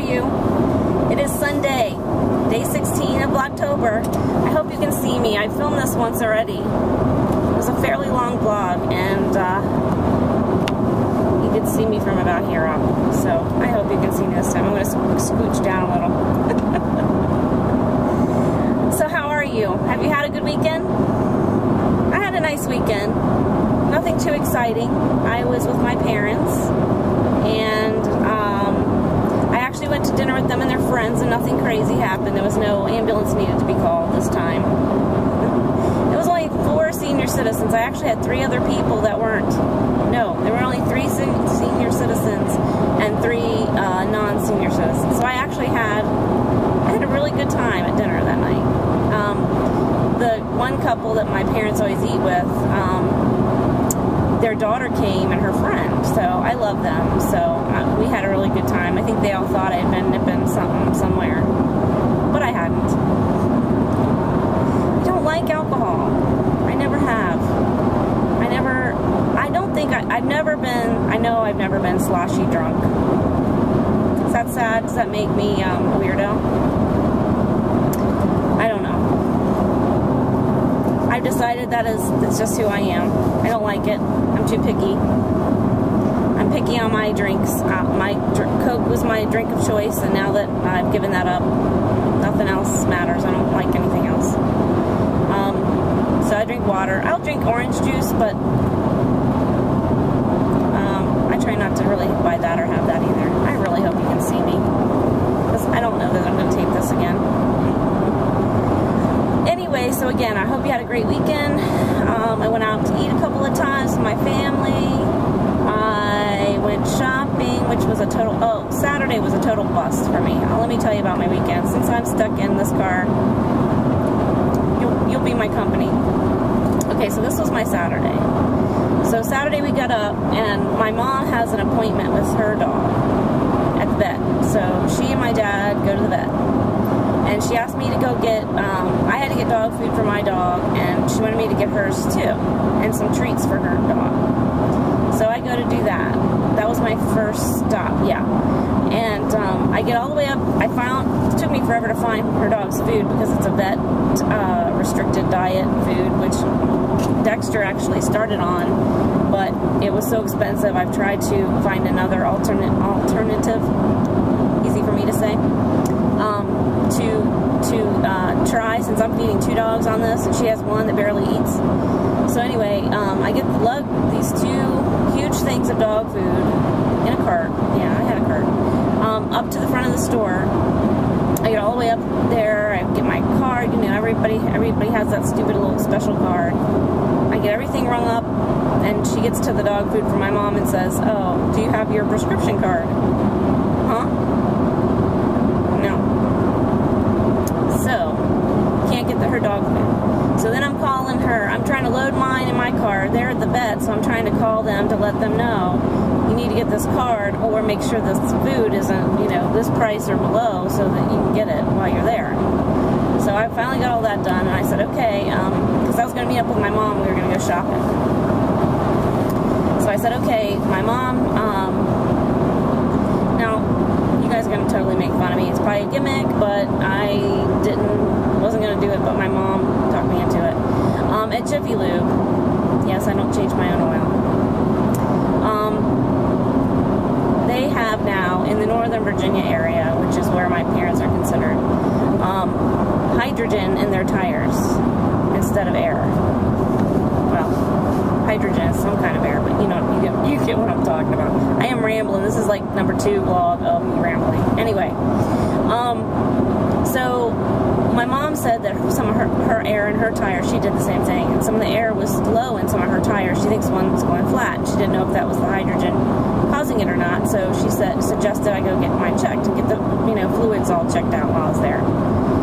you? It is Sunday, day 16 of Vlogtober. I hope you can see me. I filmed this once already. It was a fairly long vlog, and you could see me from about here up. So I hope you can see me this time. I'm going to scooch down a little. So how are you? Have you had a good weekend? I had a nice weekend. Nothing too exciting. I was with my parents, and I actually went to dinner with them and their friends, and nothing crazy happened. There was no ambulance needed to be called this time. It was only 4 senior citizens. I actually had 3 other people that weren't. No, there were only 3 senior citizens and 3 non-senior citizens. So I actually had a really good time at dinner that night. The one couple that my parents always eat with, their daughter came and her friend, so I love them. So we had a really good time. I think they all thought I had been nipping something somewhere, but I hadn't. I don't like alcohol. I never have. I've never been, I know I've never been sloshy drunk. Is that sad? Does that make me a weirdo? I don't know. I've decided it's just who I am. I don't like it. I'm too picky. I'm picky on my drinks. Coke was my drink of choice, and now that I've given that up, nothing else matters. I don't like anything else. So I drink water. I'll drink orange juice, but I try not to really buy that or have that either. I really hope you can see me, because I don't know that I'm going to tape this again. Anyway, so again, I hope you had a great weekend. I went out to eat a couple of times with my family. I went shopping, which was a total, Saturday was a total bust for me. Let me tell you about my weekend. Since I'm stuck in this car, you'll be my company. Okay, so this was my Saturday. So Saturday we got up, and my mom has an appointment with her dog at the vet. So she and my dad go to the vet. And she asked me to go get, I had to get dog food for my dog, and she wanted me to get hers too, and some treats for her dog. So I go to do that. That was my first stop, yeah. And I get all the way up. It took me forever to find her dog's food, because it's a vet restricted diet food, which Dexter actually started on, but it was so expensive. I've tried to find another alternative, easy for me to say, to try, since I'm feeding 2 dogs on this, and she has one that barely eats. So anyway, I get these 2 huge things of dog food in a cart. Yeah, I had a cart. Up to the front of the store. I get all the way up there. I get my card. You know, everybody has that stupid little special card. I get everything rung up, and she gets to the dog food for my mom and says, "Oh, do you have your prescription card?" Huh? No. So, can't get her dog food. So then I'm calling her. I'm trying to load mine in my car. They're at the vet, so I'm trying to call them to let them know you need to get this card, or make sure this food isn't, you know, this price or below, so that you can get it while you're there. So I finally got all that done, and I said, okay, because I was going to meet up with my mom. We were going to go shopping. So I said, okay, my mom, now, you guys are going to totally make fun of me. It's probably a gimmick, but I wasn't going to do it, but my mom talked me into it. At Jiffy Lube, yes, I don't change my own oil. They have now, in the Northern Virginia area, which is where my parents are considered, hydrogen in their tires instead of air. Well, hydrogen is some kind of air, but you know, you get what I'm talking about. I am rambling. This is like number 2 vlog of me rambling. Anyway, so my mom said that some of her air in her tires, she did the same thing, and some of the air was low in some of her tires. She thinks one's going flat, and she didn't know if that was the hydrogen causing it or not. So she suggested I go get mine checked and get the fluids all checked out while I was there,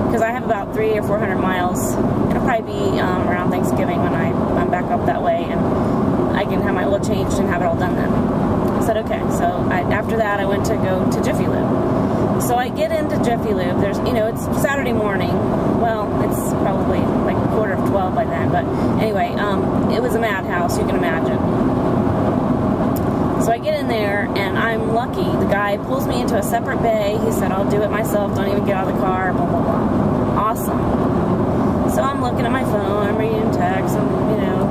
because I have about 300 or 400 miles. It'll probably be around Thanksgiving when I'm back up that way, and I can have my oil changed and have it all done then. I said okay. So after that I went to go to Jiffy Lube. So I get into Jiffy Lube. There's, it's Saturday morning. Well, it's probably like 11:45 by then, but anyway, it was a madhouse, you can imagine. So I get in there, and I'm lucky. The guy pulls me into a separate bay. He said, I'll do it myself. Don't even get out of the car, blah, blah, blah. Awesome. So I'm looking at my phone. I'm reading text. I'm, you know,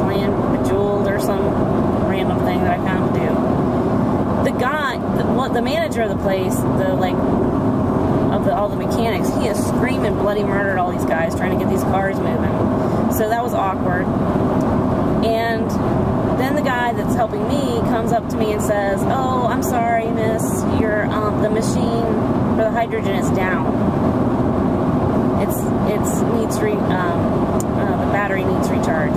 playing Bejeweled or some random thing that I found to do. The guy, the manager of the place, all the mechanics, he is screaming bloody murder at all these guys trying to get these cars moving. So that was awkward. And then the guy that's helping me comes up to me and says, "Oh, I'm sorry, miss, your the machine for the hydrogen is down. The battery needs recharged."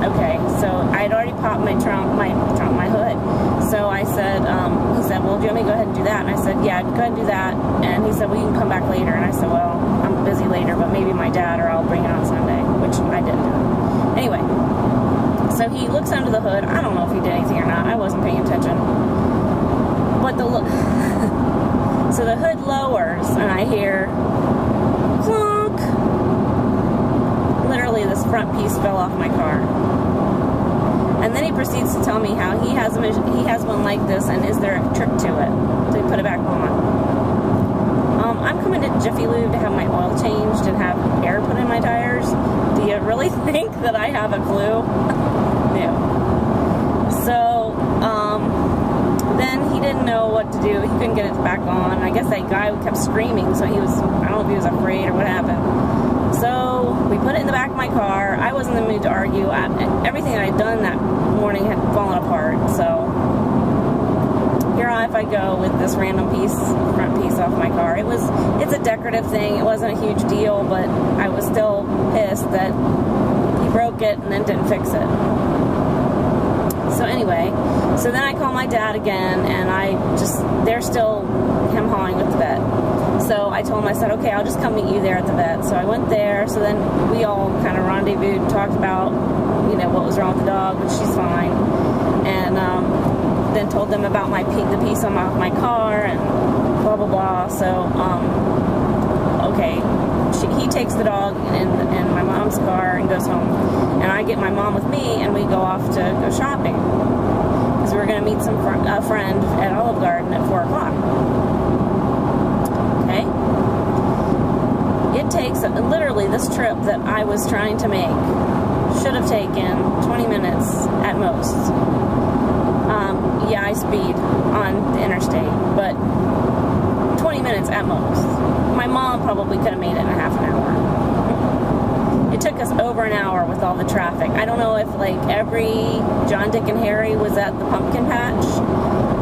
Okay, so I'd already popped my hood. So I said, he said, "Well, do you want me to go ahead and do that?" And I said, "Yeah, go ahead and do that." And he said, "Well, you can come back later." And I said, "Well, I'm busy later, but maybe my dad, or I'll bring it on Sunday," which I didn't do. Anyway, so he looks under the hood. I don't know if he did anything or not. I wasn't paying attention. But so the hood lowers, and I hear clunk. Literally, this front piece fell off my car. And then he proceeds to tell me how he has one like this, and is there a trick to it to put it back on. I'm coming to Jiffy Lube to have my oil changed and have air put in my tires. Do you really think that I have a clue? No. So, then he didn't know what to do. He couldn't get it back on. I guess that guy kept screaming, so he was, I don't know if he was afraid or what happened. So, we put it in the back of my car. I wasn't in the mood to argue. Everything that I'd done that morning had fallen apart, so here I go with this random front piece off my car. It's a decorative thing. It wasn't a huge deal, but I was still pissed that he broke it and then didn't fix it. So anyway, so then I call my dad again, and they're still hem-hawing with the vet. So I told him, I said, "Okay, I'll just come meet you there at the vet." So I went there. So then we all kind of rendezvoused and talked about, you know, what was wrong with the dog, which she's fine. And then told them about the piece on my car and blah, blah, blah. So, okay. He takes the dog in my mom's car and goes home. And I get my mom with me, and we go off to go shopping. Because we were going to meet a friend at Olive Garden at 4 o'clock. Okay? It takes, literally, this trip that I was trying to make should have taken 20 minutes at most. Yeah, I speed on the interstate, but 20 minutes at most. My mom probably could have made it in a half an hour. It took us over an hour with all the traffic. I don't know if, like, every John, Dick, and Harry was at the pumpkin patch,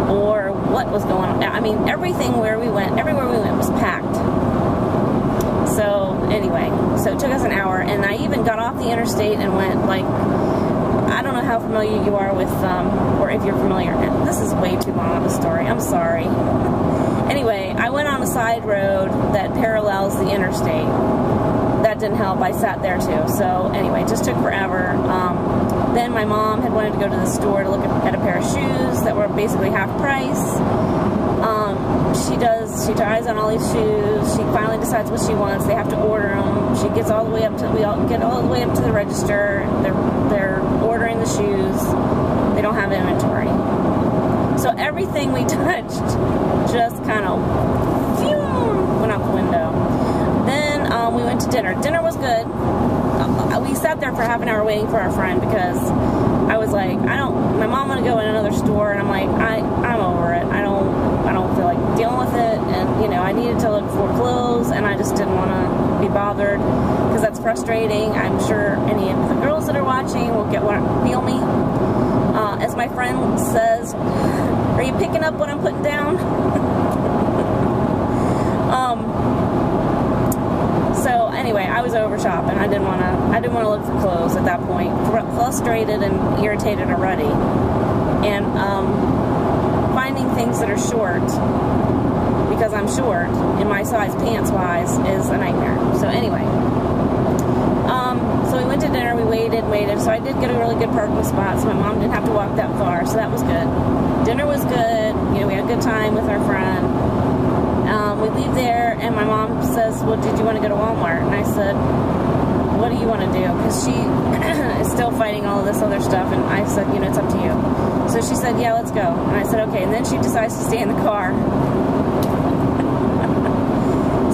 or what was going on. I mean, everywhere we went was packed. So, anyway, so it took us an hour, and I even got off the interstate and went, like, I don't know how familiar you are with, or if you're familiar. This is way too long of a story. I'm sorry. Anyway, I went on a side road that parallels the interstate. That didn't help. I sat there too. So anyway, it just took forever. Then my mom had wanted to go to the store to look at a pair of shoes that were basically half price. She tries on all these shoes. She finally decides what she wants. They have to order them. She gets all the way up to, we all get all the way up to the register. They're ordering the shoes. They don't have inventory. So everything we touched just kind of went out the window. Then we went to dinner. Dinner was good. We sat there for half an hour waiting for our friend because I was like, my mom wanted to go in another store, and I'm like, I'm over it. I don't feel like dealing with it, and you know, I needed to look for clothes, and I just didn't want to be bothered because that's frustrating. I'm sure any of the girls that are watching will feel me. As my friend says, are you picking up what I'm putting down? So anyway, I was over shopping. I didn't want to look for clothes at that point. Frustrated and irritated already, and finding things that are short because I'm short in my size pants wise is a nightmare. So anyway, so we went to dinner. We waited. So I did get a really good parking spot, so my mom didn't have to walk that far. So that was good. Dinner was good. You know, we had a good time with our friend. We leave there, and my mom says, "Well, did you want to go to Walmart?" And I said, what do you want to do? Because she is still fighting all of this other stuff, and I said, you know, it's up to you. So she said, yeah, let's go. And I said, okay. And then she decides to stay in the car.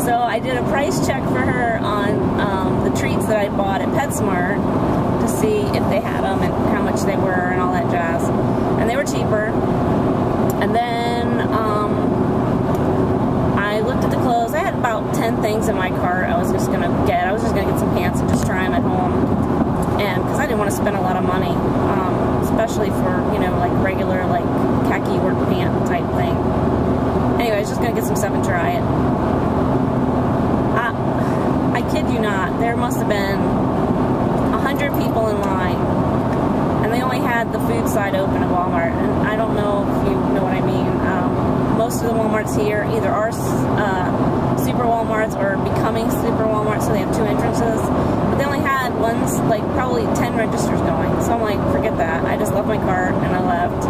So I did a price check for her on the treats that I bought at PetSmart to see if they had them and how much they were and all that jazz. And they were cheaper. And then I looked at the clothes. I had about 10 things in my cart I was just going to get. I was just going to get some pants and just try them at home. And because I didn't want to spend a lot of money, especially for, you know, like regular, like khaki work pant type thing. Anyway, I was just going to get some stuff and try it. I kid you not, there must have been 100 people in line, and they only had the food side open at Walmart, and I don't know if you know what I mean. Most of the Walmarts here either are super Walmarts or becoming super Walmarts, so they have 2 entrances, but they only had ones, like probably 10 registers going, so I'm like, forget that. I just left my cart and I left.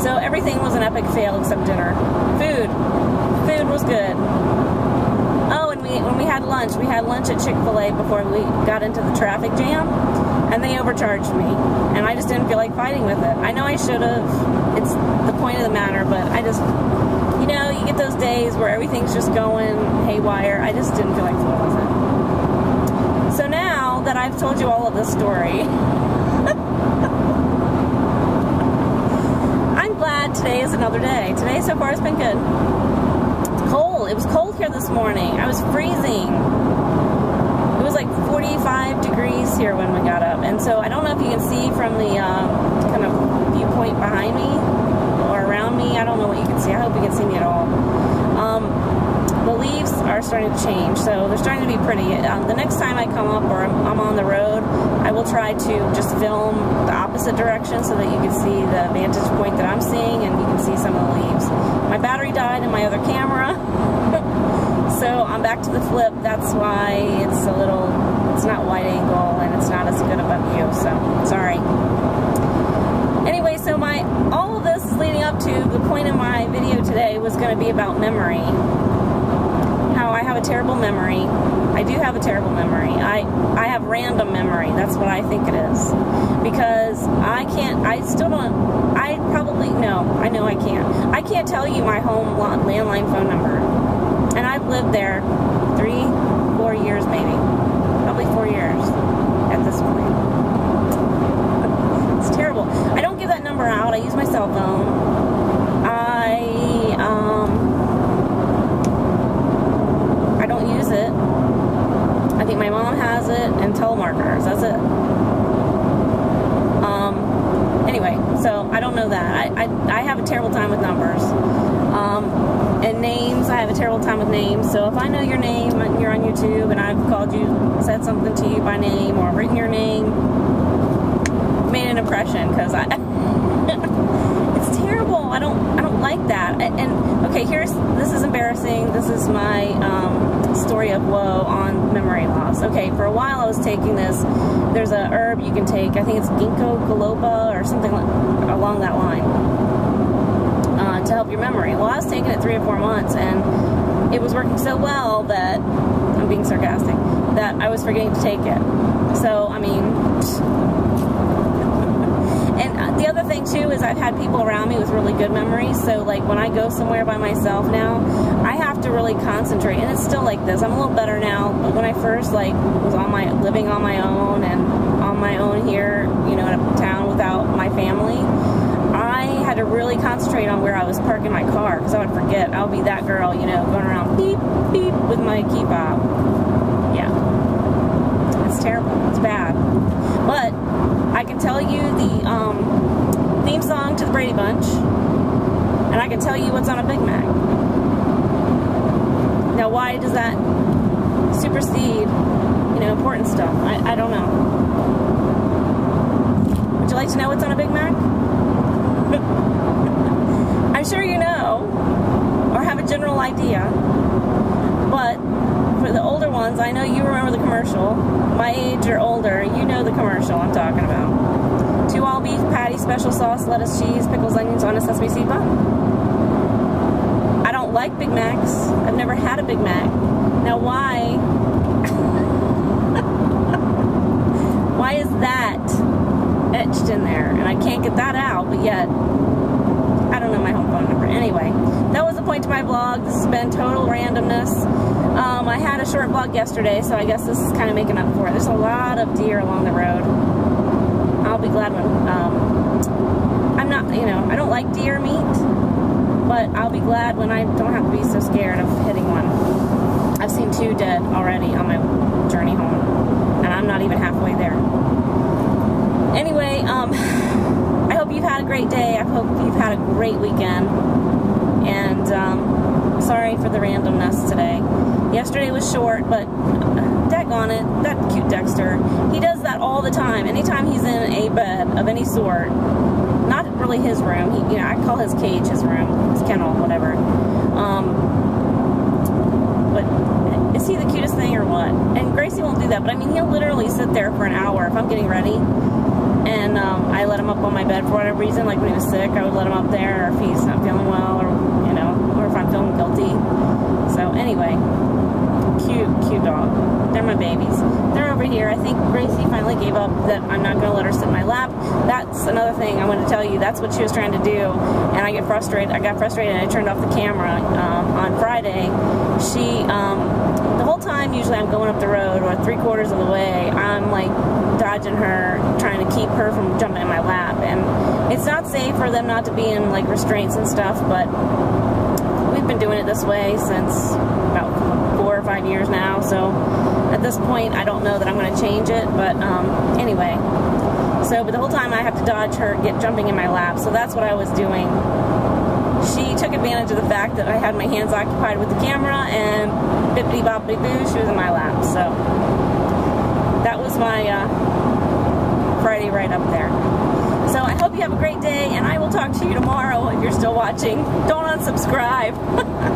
So everything was an epic fail except dinner. Food was good. Oh, and when we had lunch at Chick-fil-A before we got into the traffic jam, and they overcharged me, and I just didn't feel like fighting with it. I know I should have. It's the point of the matter, but I just, you know, you get those days where everything's just going haywire. I just didn't feel like fooling with it. So now that I've told you all of this story, I'm glad today is another day. Today so far has been good. It was cold here this morning. I was freezing. It was like 45 degrees here when we got up. And so I don't know if you can see from the kind of viewpoint behind me or around me. I don't know what you can see. I hope you can see me at all. The leaves are starting to change, so they're starting to be pretty. The next time I come up or I'm on the road, I will try to just film the opposite direction so that you can see the vantage point that I'm seeing and you can see some of the leaves. My battery died in my other camera, so I'm back to the flip. That's why it's not wide angle and it's not as good of a view, so sorry. Anyway, so all of this is leading up to the point of my video today was going to be about memory. How I have a terrible memory. I do have a terrible memory. I have random memory. That's what I think it is. Because I can't tell you my home landline phone number. And I've lived there 3-4 years maybe. Probably 4 years at this point. It's terrible. I don't give that number out. I use my cell phone. I don't use it. I think my mom has it and telemarketers. That's it. Anyway, so I don't know that. I have a terrible time with numbers. And names, I have a terrible time with names. So if I know your name and you're on YouTube and I've called you, said something to you by name or written your name, made an impression because it's terrible. I don't like that. And okay, this is embarrassing. This is my story of woe on memory loss. Okay, for a while I was taking this. There's a herb you can take. I think it's ginkgo biloba or something along that line to help your memory. Well, I was taking it 3 or 4 months, and it was working so well that I'm being sarcastic that I was forgetting to take it. So I mean. And the other thing too is I've had people around me with really good memories, so like when I go somewhere by myself now, I have to really concentrate, and it's still like this. I'm a little better now, but when I first like was living on my own and on my own here, you know, in a town without my family, I had to really concentrate on where I was parking my car because I would forget. I would be that girl, you know, going around beep, beep with my key fob. Yeah. It's terrible. It's bad. But I can tell you the theme song to the Brady Bunch, and I can tell you what's on a Big Mac. Now, why does that supersede, you know, important stuff? I don't know. Would you like to know what's on a Big Mac? I'm sure you know, or have a general idea, but for the older ones, I know you remember the commercial. My age or older, you know the commercial I'm talking about. 2 all beef patty, special sauce, lettuce, cheese, pickles, onions on a sesame seed bun. I don't like Big Macs. I've never had a Big Mac. Now why? Why is that etched in there? And I can't get that out, but yet, I don't know my home phone number. Anyway, that was the point to my vlog. This has been total randomness. I had a short vlog yesterday, so I guess this is kind of making up for it. There's a lot of deer along the road. I'll be glad when, I'm not, you know, I don't like deer meat, but I'll be glad when I don't have to be so scared of hitting one. I've seen 2 dead already on my journey home, and I'm not even halfway there. Anyway, I hope you've had a great day. I hope you've had a great weekend, and sorry for the randomness today. Yesterday was short, but daggone it, that cute Dexter, he does that all the time. Anytime he's in a bed of any sort, not really his room, he, you know, I call his cage his room, his kennel, whatever. But is he the cutest thing or what? And Gracie won't do that, but I mean, he'll literally sit there for an hour if I'm getting ready, and I let him up on my bed for whatever reason. Like when he was sick, I would let him up there, or if he's not feeling well, or, you know, or if I'm feeling guilty. So anyway, cute dog. They're my babies. They're over here. I think Gracie finally gave up that I'm not going to let her sit in my lap. That's another thing I want to tell you. That's what she was trying to do, and I got frustrated and I turned off the camera on Friday. She, the whole time, usually I'm going up the road, or 3/4 of the way, I'm like dodging her, trying to keep her from jumping in my lap, and it's not safe for them not to be in like restraints and stuff, but we've been doing it this way since about 4 or 5 years now, so at this point I don't know that I'm going to change it, but anyway, so but the whole time I have to dodge her jumping in my lap, so that's what I was doing. She took advantage of the fact that I had my hands occupied with the camera, and bippity boppity boo, she was in my lap. So that was my Friday right up there. So I hope you have a great day, and I will talk to you tomorrow if you're still watching. Don't unsubscribe.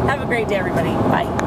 Have a great day, everybody. Bye.